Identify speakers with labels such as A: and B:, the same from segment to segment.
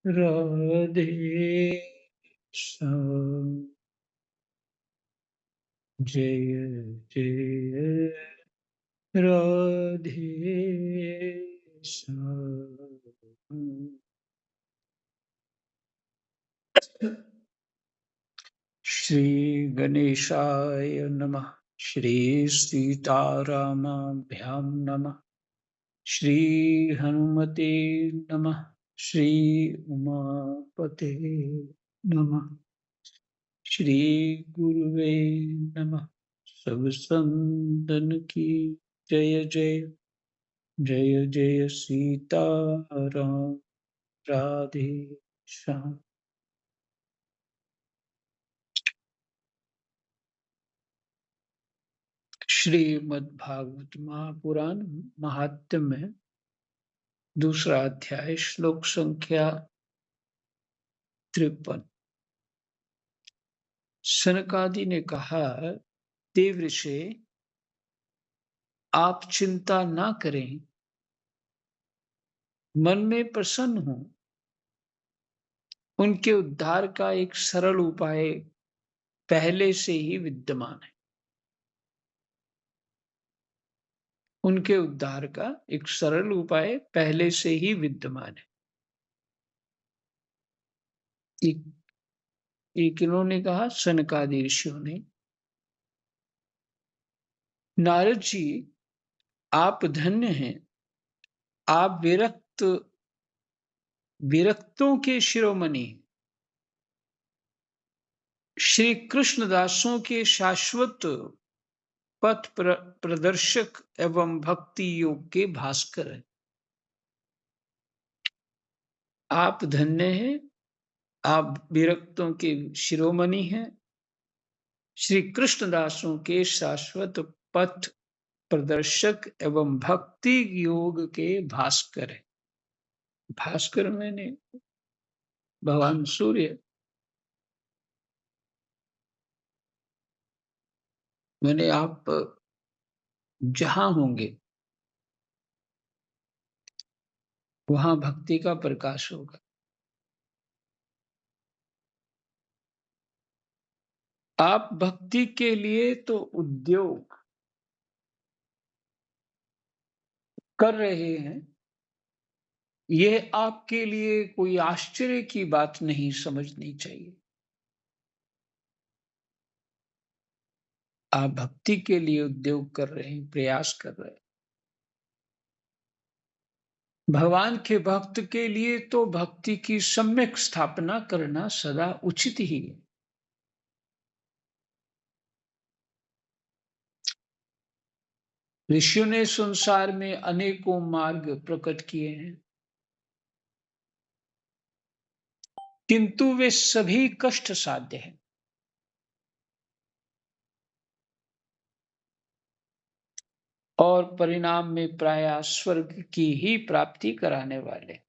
A: राधे श्याम। जय जय राधे श्याम। श्री गणेशाय नमः। श्री सीतारामाभ्यां नमः। श्री हनुमते नमः। श्री उमापते नमः। श्री गुरुवे नमः। सब संतन की जय जय। जय जय सीताराम। राधे श्याम। श्रीमद् भागवत महापुराण महात्म्य में दूसरा अध्याय श्लोक संख्या 53। सनकादि ने कहा, देवऋषि आप चिंता ना करें, मन में प्रसन्न हो। उनके उद्धार का एक सरल उपाय पहले से ही विद्यमान है। उनके उद्धार का एक सरल उपाय पहले से ही विद्यमान है। एक इन्होंने कहा, सनकादि ऋषियों ने। नारद जी आप धन्य हैं। आप विरक्तों के शिरोमणि, श्री कृष्णदासों के शाश्वत पथ प्रदर्शक एवं भक्ति योग के भास्कर हैं। आप धन्य हैं। आप विरक्तों के शिरोमणि हैं। श्री कृष्णदासों के शाश्वत पथ प्रदर्शक एवं भक्ति योग के भास्कर है। भास्कर मैंने भगवान सूर्य, मैंने आप जहां होंगे वहां भक्ति का प्रकाश होगा। आप भक्ति के लिए तो उद्योग कर रहे हैं, यह आपके लिए कोई आश्चर्य की बात नहीं समझनी चाहिए। आप भक्ति के लिए उद्योग कर रहे हैं, प्रयास कर रहे हैं। भगवान के भक्त के लिए तो भक्ति की सम्यक स्थापना करना सदा उचित ही है। ऋषियों ने संसार में अनेकों मार्ग प्रकट किए हैं, किंतु वे सभी कष्ट साध्य हैं और परिणाम में प्रायः स्वर्ग की ही प्राप्ति कराने वाले।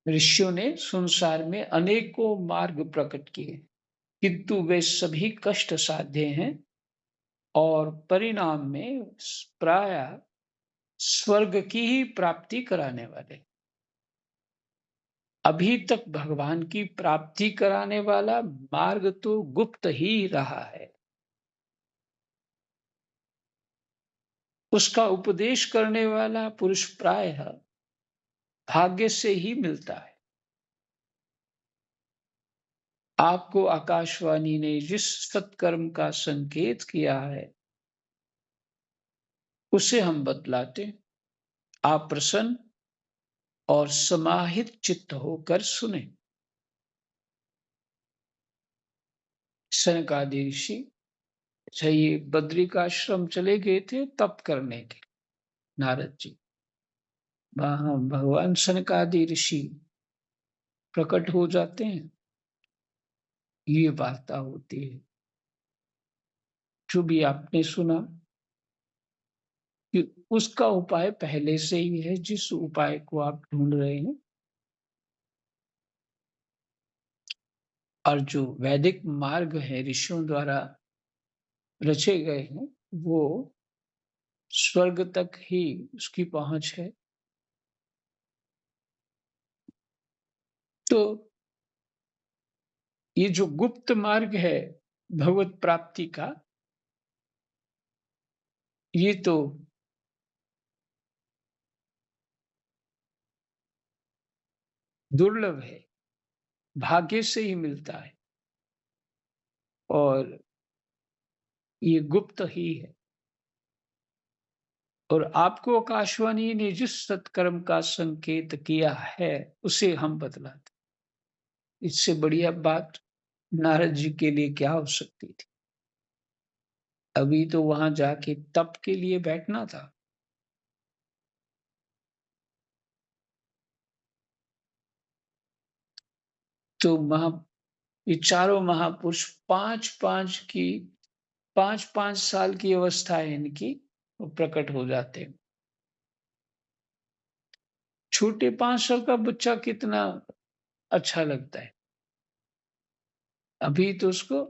A: ऋषियों ने संसार में अनेकों मार्ग प्रकट किए, किंतु वे सभी कष्ट साध्य हैं और परिणाम में प्रायः स्वर्ग की ही प्राप्ति कराने वाले। अभी तक भगवान की प्राप्ति कराने वाला मार्ग तो गुप्त ही रहा है। उसका उपदेश करने वाला पुरुष प्रायः भाग्य से ही मिलता है। आपको आकाशवाणी ने जिस सत्कर्म का संकेत किया है उसे हम बतलाते। आप प्रसन्न और समाहित चित्त होकर सुने। सनकादि ऋषि ये बद्रिकाश्रम चले गए थे तप करने के। नारद जी वहां भगवान सनकादि ऋषि प्रकट हो जाते हैं। ये वार्ता होती है। जो भी आपने सुना कि उसका उपाय पहले से ही है, जिस उपाय को आप ढूंढ रहे हैं। और जो वैदिक मार्ग है ऋषियों द्वारा रचे गए हैं, वो स्वर्ग तक ही उसकी पहुंच है। तो ये जो गुप्त मार्ग है भगवत प्राप्ति का, ये तो दुर्लभ है, भाग्य से ही मिलता है और ये गुप्त ही है। और आपको आकाशवाणी ने जिस सत्कर्म का संकेत किया है, उसे हम बतलाते। इससे बढ़िया बात नारद जी के लिए क्या हो सकती थी? अभी तो वहां जाके तप के लिए बैठना था। तो ये चारों महापुरुष 5-5 साल की अवस्था है इनकी, वो प्रकट हो जाते हैं। छोटे 5 साल का बच्चा कितना अच्छा लगता है। अभी तो उसको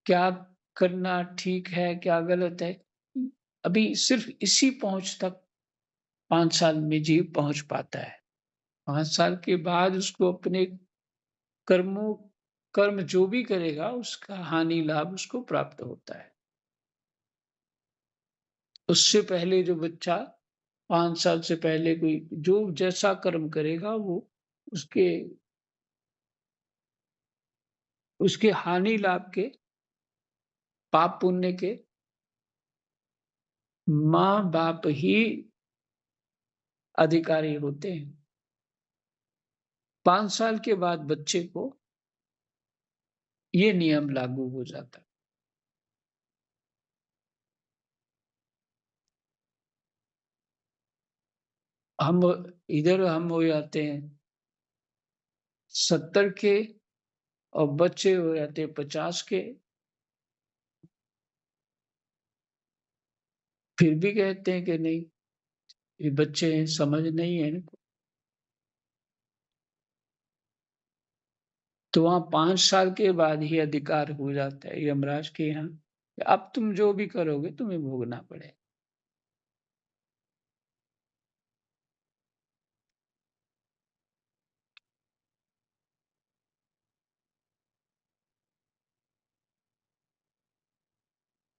A: क्या करना ठीक है, क्या गलत है, अभी सिर्फ इसी पहुंच तक 5 साल में जीव पहुंच पाता है। 5 साल के बाद उसको अपने कर्मों कर्म जो भी करेगा उसका हानि लाभ उसको प्राप्त होता है। उससे पहले जो बच्चा 5 साल से पहले कोई जो जैसा कर्म करेगा वो उसके उसके हानि लाभ के, पाप पुण्य के माँ-बाप ही अधिकारी होते हैं। 5 साल के बाद बच्चे को ये नियम लागू हो जाता है। हम हम हो जाते हैं 70 के और बच्चे हो जाते हैं 50 के, फिर भी कहते हैं कि नहीं, ये बच्चे हैं, समझ नहीं है इनको। तो वहाँ 5 साल के बाद ही अधिकार हो जाता है यमराज के यहाँ, अब तुम जो भी करोगे तुम्हें भोगना पड़ेगा।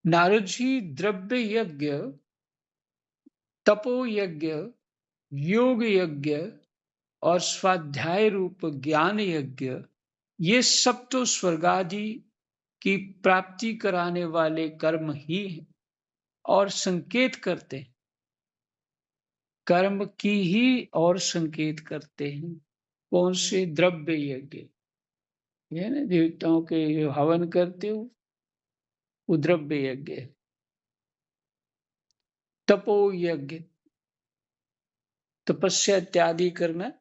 A: नारद जी द्रव्य यज्ञ, तपो यज्ञ, योग यज्ञ और स्वाध्याय रूप ज्ञान यज्ञ, ये सब तो स्वर्ग आदि की प्राप्ति कराने वाले कर्म ही हैं और संकेत करते हैं, कर्म की ही और संकेत करते हैं। कौन से? द्रव्य यज्ञ, ये ना देवताओं के जो हवन करते हो वो द्रव्य यज्ञ है। तपो यज्ञ, तपस्या इत्यादि करना,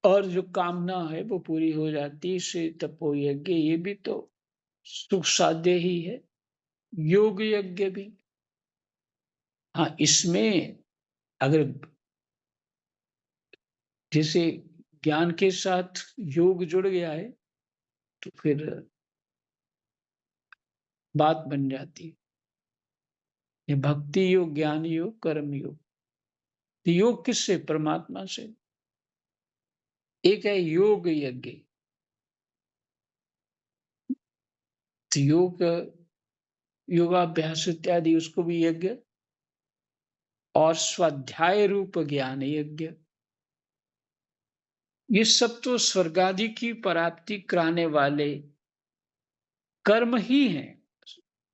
A: और जो कामना है वो पूरी हो जाती है, इससे तपो यज्ञ, ये भी तो सुख साध्य ही है। योग यज्ञ भी, हाँ इसमें अगर जैसे ज्ञान के साथ योग जुड़ गया है तो फिर बात बन जाती है। ये भक्ति योग, ज्ञान योग, कर्म योग। तो योग किससे? परमात्मा से। एक है योग यज्ञ, तो योगाभ्यास इत्यादि उसको भी यज्ञ, और स्वाध्याय रूप ज्ञान यज्ञ, ये सब तो स्वर्ग आदि की प्राप्ति कराने वाले कर्म ही हैं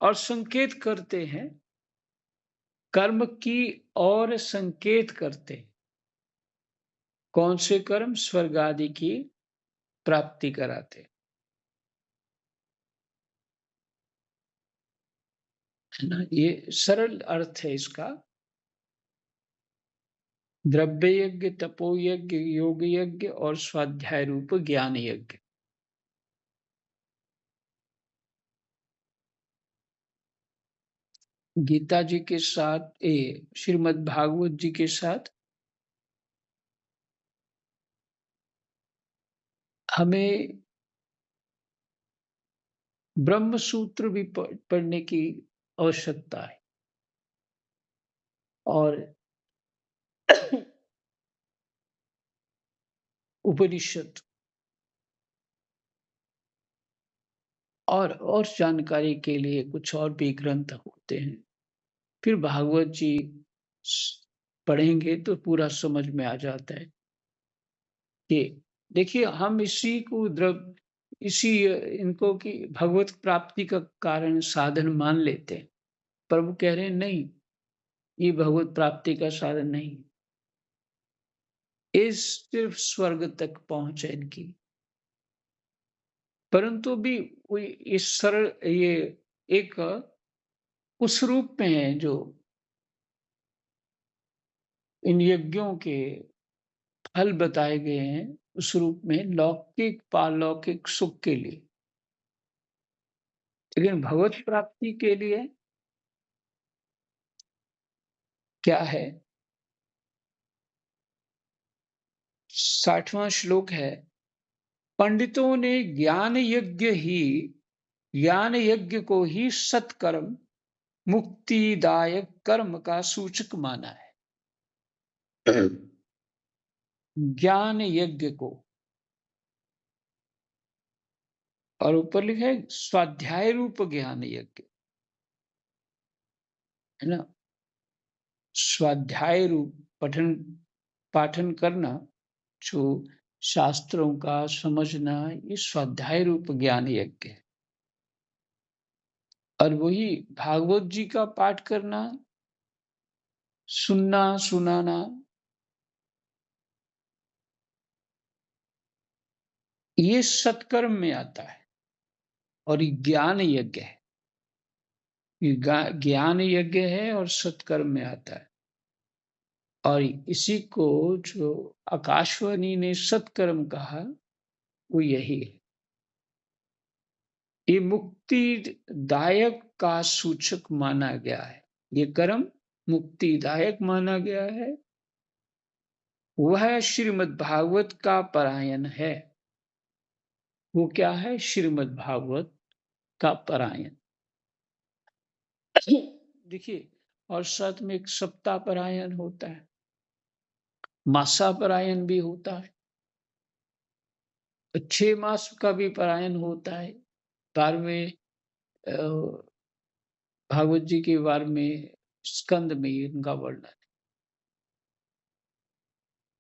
A: और संकेत करते हैं, कर्म की और संकेत करते हैं। कौन से कर्म? स्वर्ग आदि की प्राप्ति कराते हैं, है ना। ये सरल अर्थ है इसका। द्रव्य यज्ञ, तपो यज्ञ, योग यज्ञ और स्वाध्याय रूप ज्ञान यज्ञ। गीता जी के साथ, श्रीमद् भागवत जी के साथ हमें ब्रह्म सूत्र भी पढ़ने की आवश्यकता है। और उपनिषद और जानकारी के लिए कुछ और भी ग्रंथ होते हैं। फिर भागवत जी पढ़ेंगे तो पूरा समझ में आ जाता है कि देखिए हम इसी इनको की भगवत प्राप्ति का कारण साधन मान लेते हैं। प्रभु कह रहे हैं नहीं, ये भगवत प्राप्ति का साधन नहीं, इस सिर्फ स्वर्ग तक पहुंच है इनकी। परंतु भी कोई इस सरल ये एक उस रूप में है जो इन यज्ञों के फल बताए गए हैं, उस रूप में लौकिक पारलौकिक सुख के लिए। लेकिन भगवत प्राप्ति के लिए क्या है? 60वां श्लोक है, पंडितों ने ज्ञान यज्ञ को ही सत्कर्म मुक्तिदायक कर्म का सूचक माना है। ज्ञान यज्ञ को, और ऊपर लिखा है स्वाध्याय रूप ज्ञान यज्ञ, है ना? स्वाध्याय रूप पठन पाठन करना, जो शास्त्रों का समझना, ये स्वाध्याय रूप ज्ञान यज्ञ है। और वही भागवत जी का पाठ करना, सुनना सुनाना, ये सत्कर्म में आता है और ये ज्ञान यज्ञ है। ये ज्ञान यज्ञ है और सत्कर्म में आता है। और इसी को जो आकाशवाणी ने सत्कर्म कहा, वो यही है। ये मुक्तिदायक का सूचक माना गया है। ये कर्म मुक्तिदायक माना गया है। वह श्रीमद् भागवत का परायण है। वो क्या है? श्रीमद् भागवत का परायण। देखिए, और साथ में एक सप्ताह परायण होता है, मासा परायण भी होता है, तो 6 मास का भी परायण होता है। 12वें भागवत जी के 12वें स्कंद में इनका वर्णन है।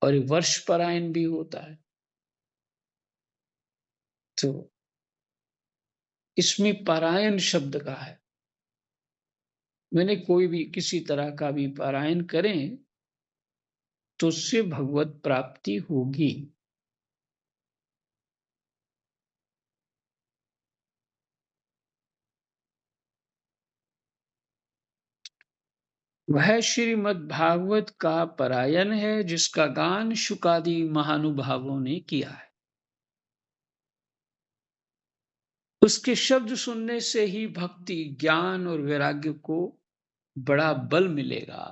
A: और ये वर्ष परायण भी होता है। तो इसमें परायण शब्द का है, मैंने कोई भी किसी तरह का भी पारायण करें तो उससे भगवत प्राप्ति होगी। वह श्रीमद् भागवत का परायण है जिसका गान शुकादि महानुभावों ने किया है। उसके शब्द सुनने से ही भक्ति, ज्ञान और वैराग्य को बड़ा बल मिलेगा।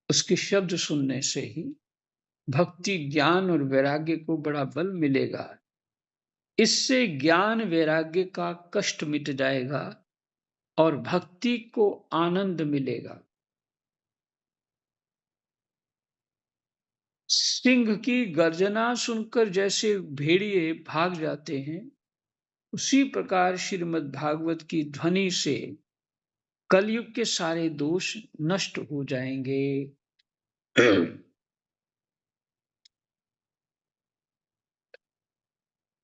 A: उसके शब्द सुनने से ही भक्ति, ज्ञान और वैराग्य को बड़ा बल मिलेगा। इससे ज्ञान वैराग्य का कष्ट मिट जाएगा और भक्ति को आनंद मिलेगा। सिंह की गर्जना सुनकर जैसे भेड़िए भाग जाते हैं, उसी प्रकार श्रीमद् भागवत की ध्वनि से कलयुग के सारे दोष नष्ट हो जाएंगे।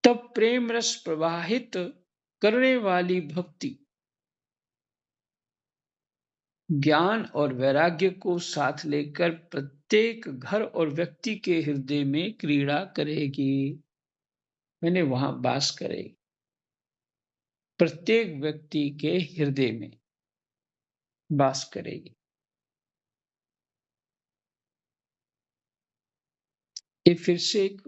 A: तब प्रेम रस प्रवाहित करने वाली भक्ति, ज्ञान और वैराग्य को साथ लेकर प्रत्येक घर और व्यक्ति के हृदय में क्रीड़ा करेगी, मैंने वहां वास करेगी। प्रत्येक व्यक्ति के हृदय में वास करेगी। ये फिर से एक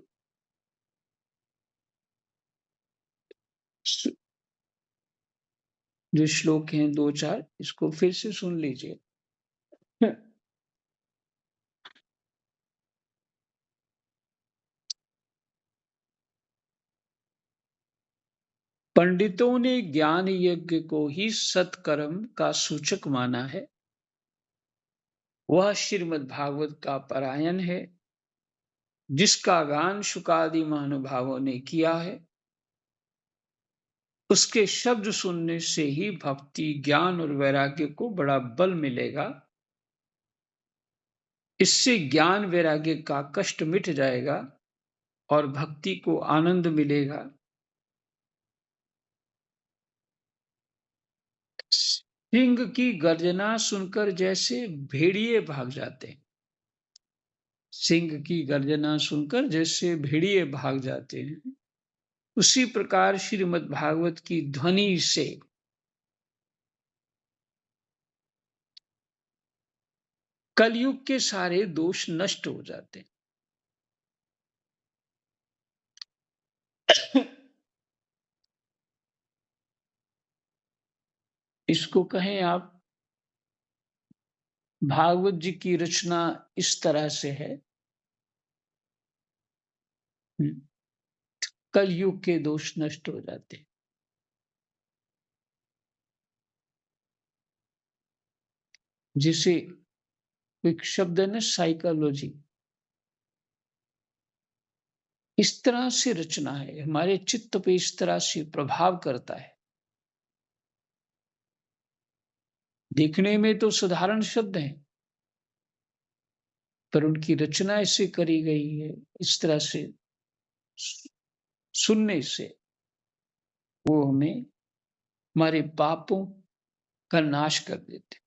A: जो श्लोक हैं 2-4, इसको फिर से सुन लीजिए। पंडितों ने ज्ञान यज्ञ को ही सत्कर्म का सूचक माना है। वह श्रीमद् भागवत का पारायण है, जिसका गान शुकादि महानुभावों ने किया है। उसके शब्द सुनने से ही भक्ति, ज्ञान और वैराग्य को बड़ा बल मिलेगा। इससे ज्ञान वैराग्य का कष्ट मिट जाएगा और भक्ति को आनंद मिलेगा। सिंह की गर्जना सुनकर जैसे भेड़िए भाग जाते हैं, सिंह की गर्जना सुनकर जैसे भेड़िए भाग जाते हैं, उसी प्रकार श्रीमद् भागवत की ध्वनि से कलयुग के सारे दोष नष्ट हो जाते हैं। इसको कहें आप, भागवत जी की रचना इस तरह से है, कलयुग के दोष नष्ट हो जाते हैं। जिसे एक शब्द है ना, साइकोलॉजी, इस तरह से रचना है, हमारे चित्त पे इस तरह से प्रभाव करता है। देखने में तो साधारण शब्द हैं, पर उनकी रचना ऐसे करी गई है, इस तरह से सुनने से वो हमें हमारे पापों का नाश कर देते।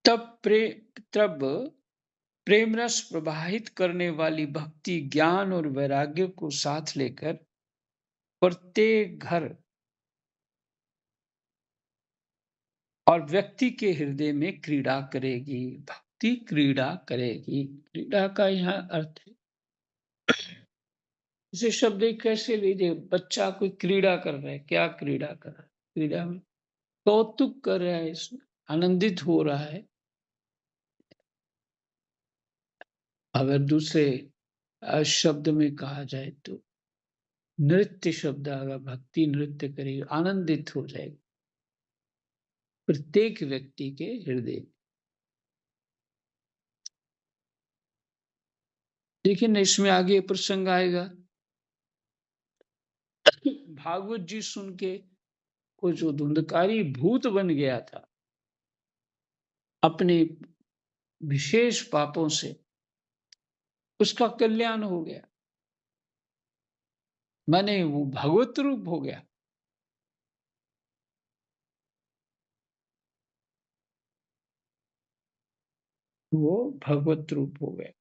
A: तब प्रेम रस प्रवाहित करने वाली भक्ति, ज्ञान और वैराग्य को साथ लेकर प्रत्येक घर और व्यक्ति के हृदय में क्रीड़ा करेगी। भक्ति क्रीड़ा करेगी। क्रीड़ा का यहाँ अर्थ है, इसे शब्द कैसे लीजिए, बच्चा कोई क्रीड़ा कर रहा है, क्या क्रीड़ा कर रहा है, क्रीड़ा में कौतुक कर रहा है, इसमें आनंदित हो रहा है। अगर दूसरे शब्द में कहा जाए तो नृत्य शब्द, अगर भक्ति नृत्य करेगी, आनंदित हो जाएगी प्रत्येक व्यक्ति के हृदय। लेकिन इसमें आगे प्रसंग आएगा, भागवत जी सुन के वो जो धुंधकारी भूत बन गया था अपने विशेष पापों से, उसका कल्याण हो गया, माने वो भगवत रूप हो गया। वो भगवत रूप हो गया।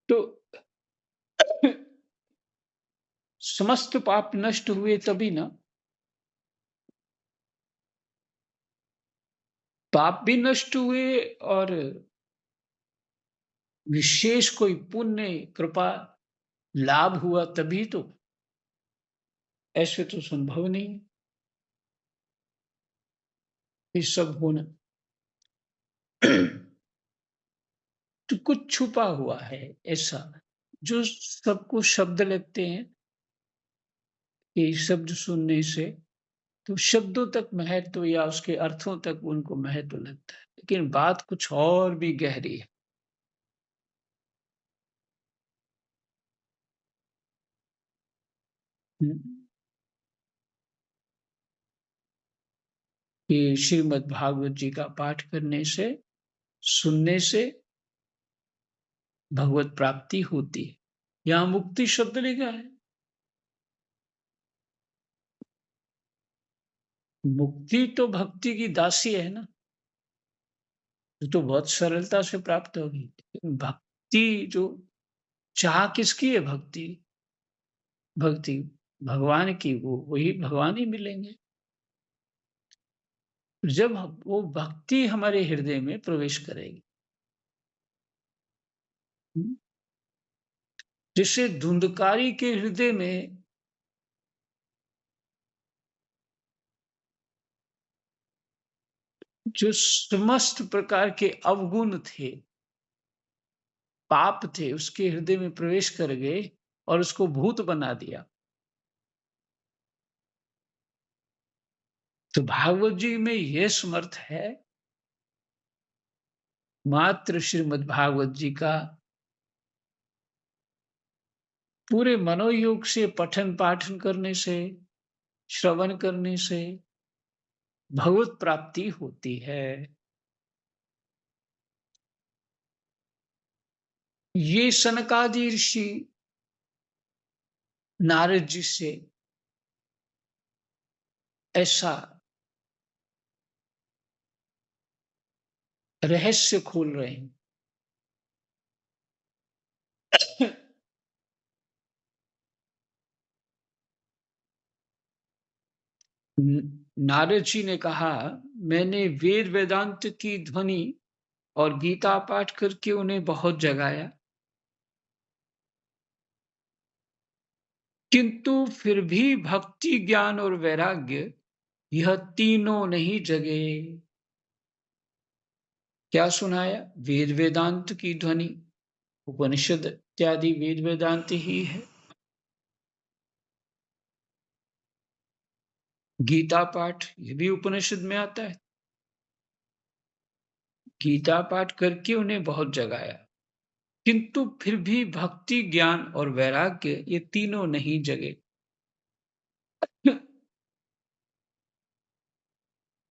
A: तो समस्त पाप नष्ट हुए तभी ना, पाप भी नष्ट हुए और विशेष कोई पुण्य कृपा लाभ हुआ तभी तो, ऐसे तो संभव नहीं ये सब होना। तो कुछ छुपा हुआ है ऐसा, जो सबको शब्द लगते हैं कि शब्द सुनने से तो शब्दों तक महत्व या उसके अर्थों तक उनको महत्व लगता है, लेकिन बात कुछ और भी गहरी है। कि श्रीमद् भागवत जी का पाठ करने से, सुनने से भगवत प्राप्ति होती है। यहाँ मुक्ति शब्द लिखा है, मुक्ति तो भक्ति की दासी है ना, तो बहुत सरलता से प्राप्त होगी। भक्ति जो चाह किसकी है, भक्ति भक्ति भगवान की, वो वही भगवान ही मिलेंगे जब वो भक्ति हमारे हृदय में प्रवेश करेगी। जिससे धुंधकारी के हृदय में जो समस्त प्रकार के अवगुण थे, पाप थे, उसके हृदय में प्रवेश कर गए और उसको भूत बना दिया। तो भागवत जी में यह समर्थ है, मात्र श्रीमद् भागवत जी का पूरे मनोयोग से पठन पाठन करने से, श्रवण करने से भगवत प्राप्ति होती है। ये सनकादि ऋषि नारद जी से ऐसा रहस्य खोल रहे हैं। नारद जी ने कहा, मैंने वेद वेदांत की ध्वनि और गीता पाठ करके उन्हें बहुत जगाया, किंतु फिर भी भक्ति ज्ञान और वैराग्य यह तीनों नहीं जगे। क्या सुनाया? वेद वेदांत की ध्वनि, उपनिषद इत्यादि वेद वेदांत ही है। गीता पाठ ये भी उपनिषद में आता है। गीता पाठ करके उन्हें बहुत जगाया, किंतु फिर भी भक्ति ज्ञान और वैराग्य ये तीनों नहीं जगे।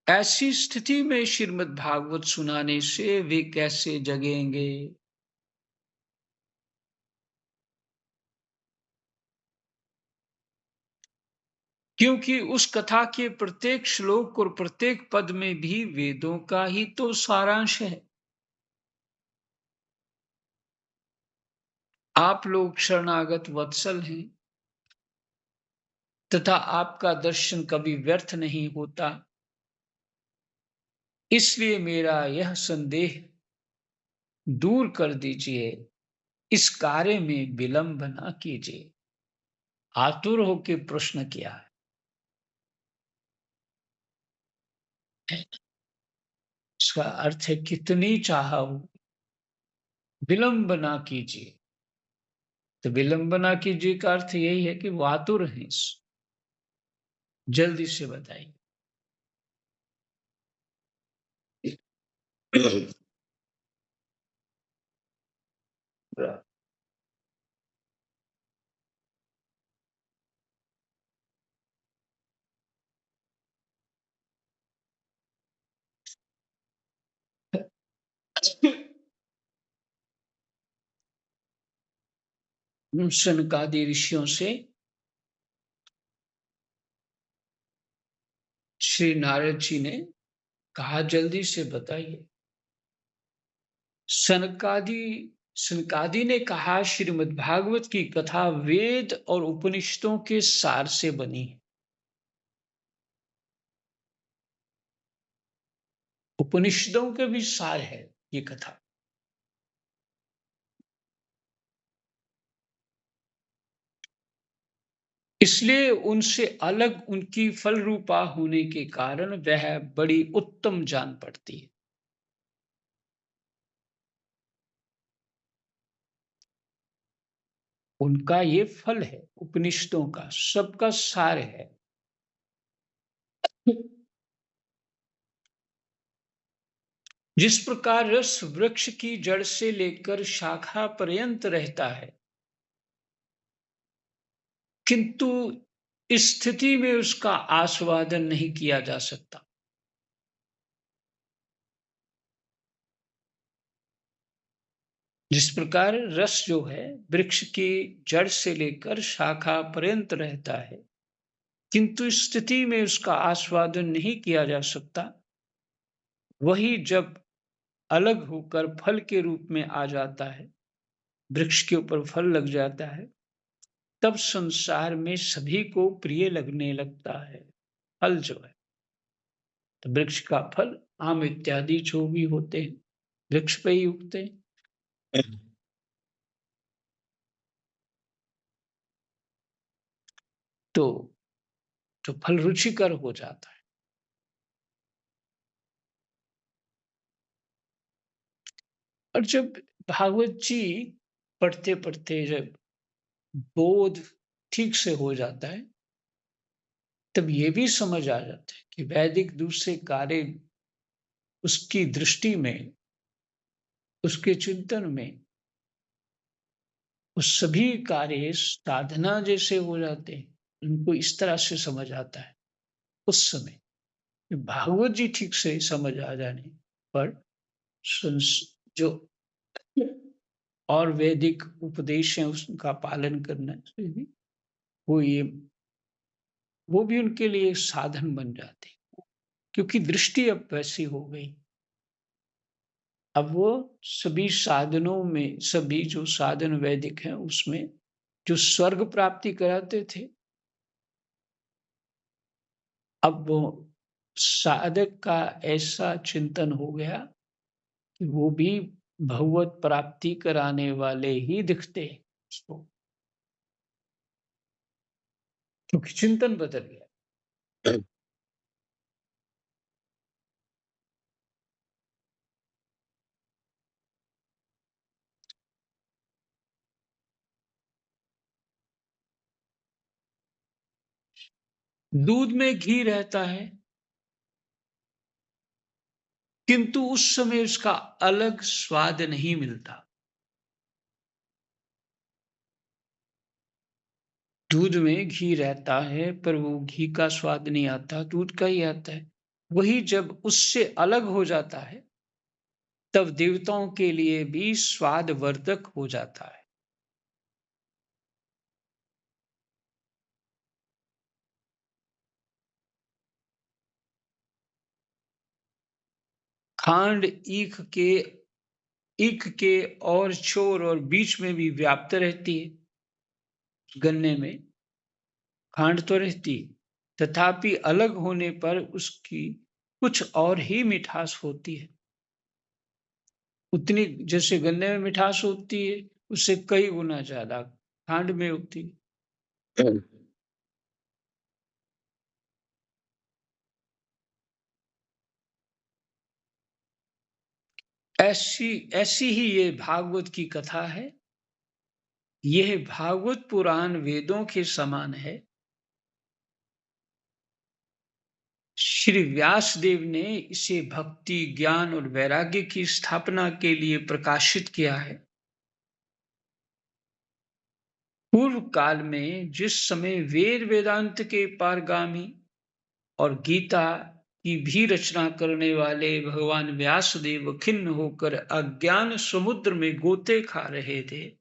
A: ऐसी स्थिति में श्रीमद् भागवत सुनाने से वे कैसे जगेंगे? क्योंकि उस कथा के प्रत्येक श्लोक और प्रत्येक पद में भी वेदों का ही तो सारांश है। आप लोग शरणागत वत्सल हैं तथा आपका दर्शन कभी व्यर्थ नहीं होता। इसलिए मेरा यह संदेह दूर कर दीजिए, इस कार्य में विलंब न कीजिए। आतुर होकर प्रश्न किया है। इसका अर्थ है कितनी चाह हो, विलंब ना कीजिए। तो विलंब ना कीजिए का अर्थ यही है कि वो आतुर हैं, जल्दी से बताइए। सनकादि ऋषियों से श्री नारद जी ने कहा, जल्दी से बताइए। सनकादि सनकादि ने कहा, श्रीमद् भागवत की कथा वेद और उपनिषदों के सार से बनी है। उपनिषदों के भी सार है ये कथा। इसलिए उनसे अलग उनकी फल रूपा होने के कारण वह बड़ी उत्तम जान पड़ती है। उनका ये फल है, उपनिषदों का सबका सार है। जिस प्रकार रस वृक्ष की जड़ से लेकर शाखा पर्यंत रहता है, किंतु इस स्थिति में उसका आस्वादन नहीं किया जा सकता। जिस प्रकार रस जो है वृक्ष की जड़ से लेकर शाखा पर्यंत रहता है, किंतु इस स्थिति में उसका आस्वादन नहीं किया जा सकता, वही जब अलग होकर फल के रूप में आ जाता है, वृक्ष के ऊपर फल लग जाता है, तब संसार में सभी को प्रिय लगने लगता है। फल जो है तो वृक्ष का फल, आम इत्यादि जो भी होते हैं वृक्ष पे ही उगते हैं। तो जो फल रुचिकर हो जाता है, और जब भागवत जी पढ़ते पढ़ते जब बोध ठीक से हो जाता है, तब ये भी समझ आ जाता है कि वैदिक दूसरे कार्य उसकी दृष्टि में, उसके चिंतन में, वो सभी कार्य साधना जैसे हो जाते हैं। उनको इस तरह से समझ आता है उस समय। भागवत जी ठीक से समझ आ जाने पर जो और वैदिक उपदेश है उसका पालन करना चाहिए। वो ये वो भी उनके लिए एक साधन बन जाते हैं, क्योंकि दृष्टि अब वैसी हो गई। अब वो सभी साधनों में, सभी जो साधन वैदिक हैं उसमें जो स्वर्ग प्राप्ति कराते थे, अब वो साधक का ऐसा चिंतन हो गया कि वो भी भगवत प्राप्ति कराने वाले ही दिखते हैं उसको, क्योंकि चिंतन बदल गया। दूध में घी रहता है, किंतु उस समय उसका अलग स्वाद नहीं मिलता। दूध में घी रहता है पर वो घी का स्वाद नहीं आता, दूध का ही आता है। वही जब उससे अलग हो जाता है, तब देवताओं के लिए भी स्वादवर्धक हो जाता है। खांड ईख के और छोर और बीच में भी व्याप्त रहती है। गन्ने में खांड तो रहती है, तथापि अलग होने पर उसकी कुछ और ही मिठास होती है। उतनी जैसे गन्ने में मिठास होती है, उससे कई गुना ज्यादा खांड में होती है। ऐसी ऐसी ही ये भागवत की कथा है। यह भागवत पुराण वेदों के समान है। श्री व्यास देव ने इसे भक्ति, ज्ञान और वैराग्य की स्थापना के लिए प्रकाशित किया है। पूर्व काल में जिस समय वेद वेदांत के पारगामी और गीता की भी रचना करने वाले भगवान व्यासदेव खिन्न होकर अज्ञान समुद्र में गोते खा रहे थे,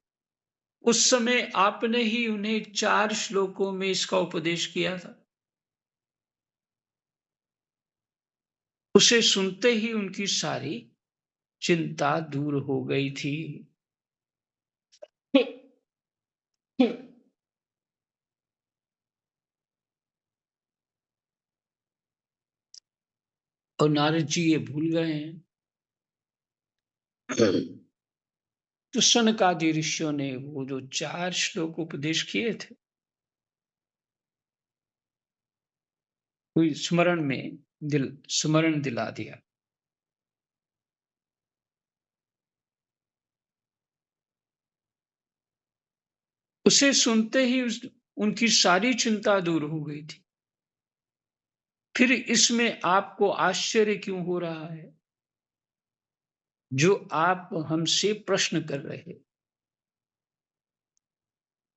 A: उस समय आपने ही उन्हें 4 श्लोकों में इसका उपदेश किया था। उसे सुनते ही उनकी सारी चिंता दूर हो गई थी। और नारद जी ये भूल गए हैं। तो सनकादि ऋषियों ने वो जो 4 श्लोक उपदेश किए थे, कोई स्मरण दिला दिया। उसे सुनते ही उनकी सारी चिंता दूर हो गई थी। फिर इसमें आपको आश्चर्य क्यों हो रहा है, जो आप हमसे प्रश्न कर रहे?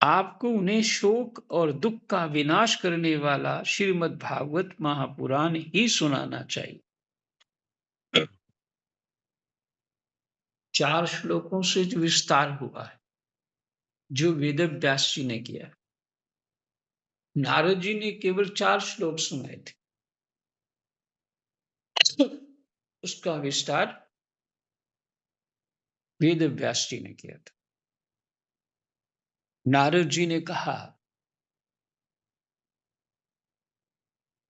A: आपको उन्हें शोक और दुख का विनाश करने वाला श्रीमद् भागवत महापुराण ही सुनाना चाहिए। 4 श्लोकों से जो विस्तार हुआ है, जो वेद व्यास जी ने किया। नारद जी ने केवल 4 श्लोक सुनाए थे। उसका विस्तार वेद व्यास जी ने किया था। नारद जी ने कहा,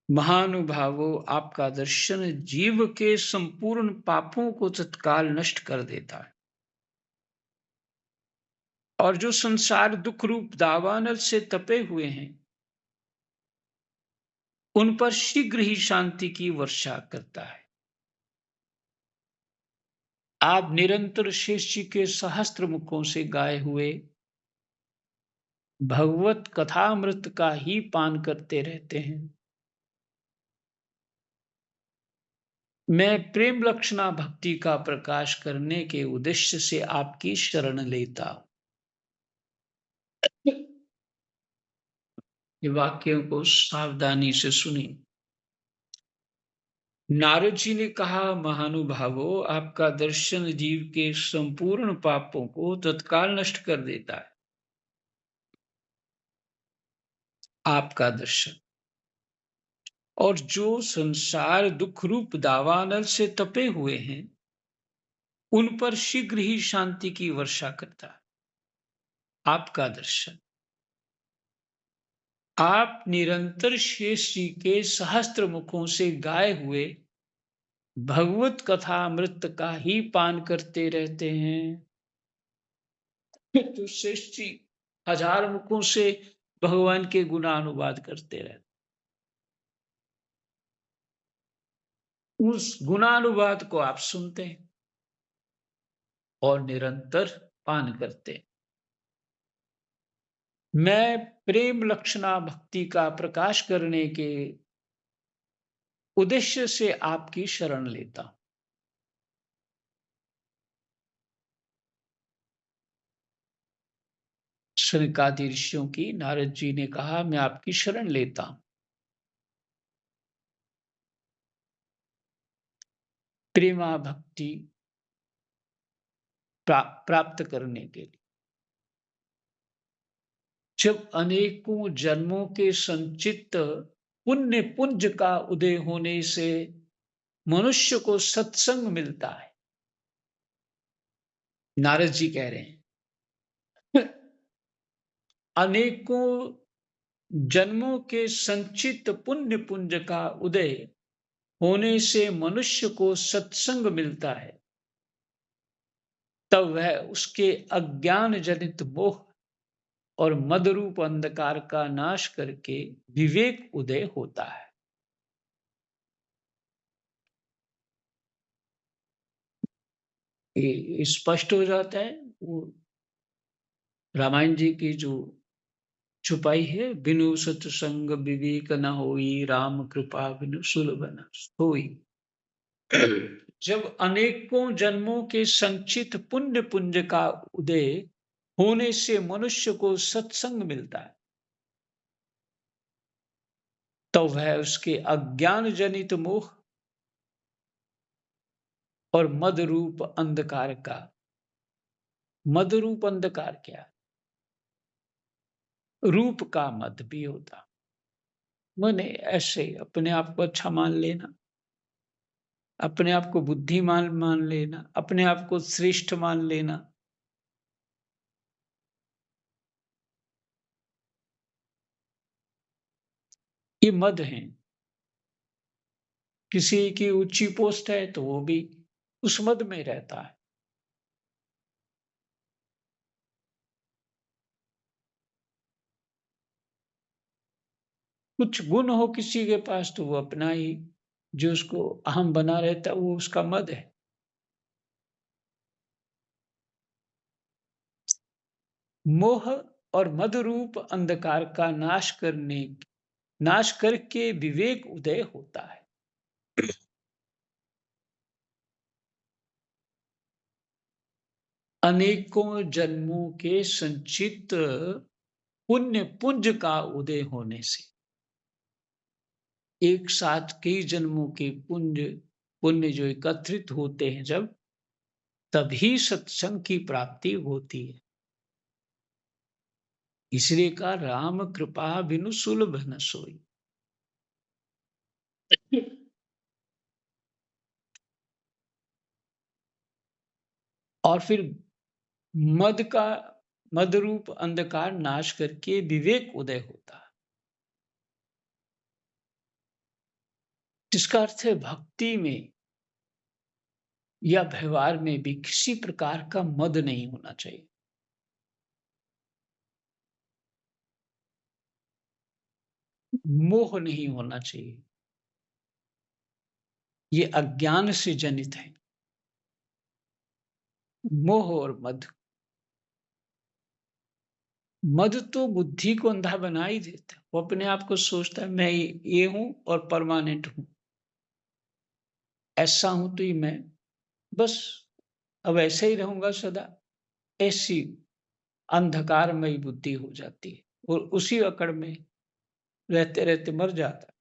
A: महानुभावों, आपका दर्शन जीव के संपूर्ण पापों को तत्काल नष्ट कर देता है, और जो संसार दुख रूप दावानल से तपे हुए हैं, उन पर शीघ्र ही शांति की वर्षा करता है। आप निरंतर शेष जी के सहस्त्र मुखों से गाए हुए भगवत कथामृत का ही पान करते रहते हैं। मैं प्रेम लक्षणा भक्ति का प्रकाश करने के उद्देश्य से आपकी शरण लेता हूं। ये वाक्यों को सावधानी से सुनी। नारद जी ने कहा, महानुभावों, आपका दर्शन जीव के संपूर्ण पापों को तत्काल नष्ट कर देता है। आपका दर्शन, और जो संसार दुख रूप दावानल से तपे हुए हैं, उन पर शीघ्र ही शांति की वर्षा करता है। आपका दर्शन, आप निरंतर शेष जी के सहस्त्र मुखों से गाए हुए भगवत कथा अमृत का ही पान करते रहते हैं। तो शेष जी हजार मुखों से भगवान के गुणानुवाद करते रहते, उस गुणानुवाद को आप सुनते हैं और निरंतर पान करते हैं। मैं प्रेम लक्षणा भक्ति का प्रकाश करने के उद्देश्य से आपकी शरण लेता हूं। सनकादि ऋषियों की नारद जी ने कहा, मैं आपकी शरण लेता हूं प्रेमा भक्ति प्राप्त करने के लिए। जब अनेकों जन्मों के संचित पुण्य पुंज का उदय होने से मनुष्य को सत्संग मिलता है। नारद जी कह रहे हैं, अनेकों जन्मों के संचित पुण्य पुंज का उदय होने से मनुष्य को सत्संग मिलता है, तब वह उसके अज्ञान जनित मोह और मदरूप अंधकार का नाश करके विवेक उदय होता है। ये स्पष्ट हो जाता है। वो रामायण जी की जो छुपाई है, बिनु सत्संग विवेक न होई, राम कृपा बिनु सुलभ न होई। जब अनेकों जन्मों के संचित पुण्य पुंज का उदय होने से मनुष्य को सत्संग मिलता है, तो वह उसके अज्ञान जनित मोह और मद रूप अंधकार का, मद रूप अंधकार क्या, रूप का मद भी होता, माने ऐसे अपने आप को अच्छा मान लेना, अपने आप को बुद्धिमान मान लेना, अपने आप को श्रेष्ठ मान लेना, ये मद है। किसी की ऊंची पोस्ट है तो वो भी उस मद में रहता है। कुछ गुण हो किसी के पास तो वो अपना ही, जो उसको अहम बना रहता है, वो उसका मद है। मोह और मद रूप अंधकार का नाश करके विवेक उदय होता है। अनेकों जन्मों के संचित पुण्य पुंज का उदय होने से, एक साथ कई जन्मों के पुण्य जो एकत्रित होते हैं जब, तभी सत्संग की प्राप्ति होती है। इसलिए कहा, राम कृपा बिनु सुलभ न सोई। और फिर मद का, मद रूप अंधकार नाश करके विवेक उदय होता है। जिसका अर्थ है, भक्ति में या व्यवहार में भी किसी प्रकार का मद नहीं होना चाहिए। मोह नहीं होना चाहिए। ये अज्ञान से जनित है। मोह और मद। मद तो बुद्धि को अंधा बना ही देता है। वो अपने आप को सोचता है मैं ये हूँ और परमानेंट हूँ। ऐसा हूँ तो ही मैं, बस अब ऐसे ही रहूँगा सदा। ऐसी अंधकारमयी बुद्धि हो जाती है और उसी अकड़ में रहते-रहते मर जाता है।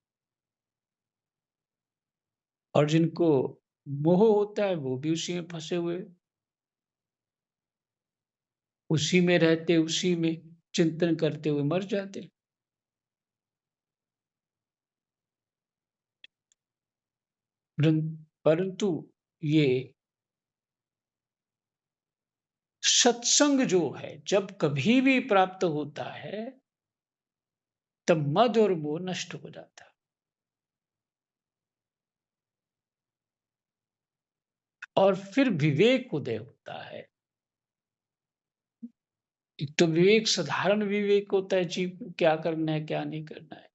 A: और जिनको मोह होता है वो भी उसी में फँसे हुए, उसी में रहते, उसी में चिंतन करते हुए मर जाते हैं। परंतु ये सत्संग जो है जब कभी भी प्राप्त होता है, तब मद और मोह नष्ट हो जाता है। और फिर विवेक उदय होता है। एक तो विवेक साधारण विवेक होता है, जीव को क्या करना है, क्या नहीं करना है।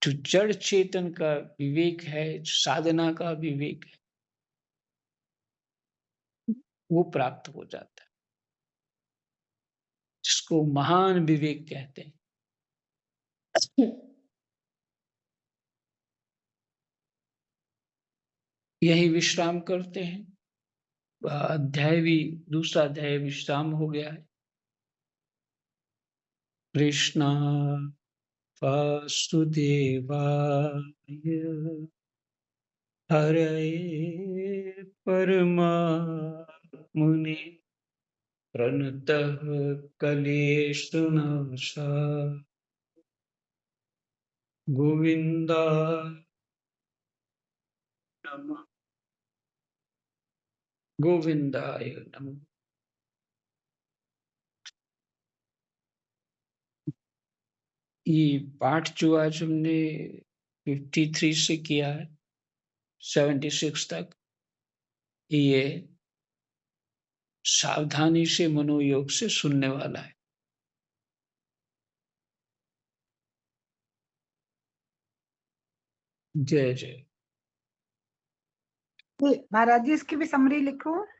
A: जो जड़ चेतन का विवेक है, जो साधना का विवेक है, वो प्राप्त हो जाता है, जिसको महान विवेक कहते हैं। यही विश्राम करते हैं। अध्याय भी, दूसरा अध्याय विश्राम हो गया है। कृष्णा वासुदेवाय हरये परमात्मने प्रणतः क्लेशनाशाय गोविन्दाय नमः। गोविन्दाय नमः। ये पाठ जो आज हमने 53 से किया है 76 तक, ये सावधानी से मनोयोग से सुनने वाला है। जय जय।
B: महाराज जी इसकी भी समरी लिखो।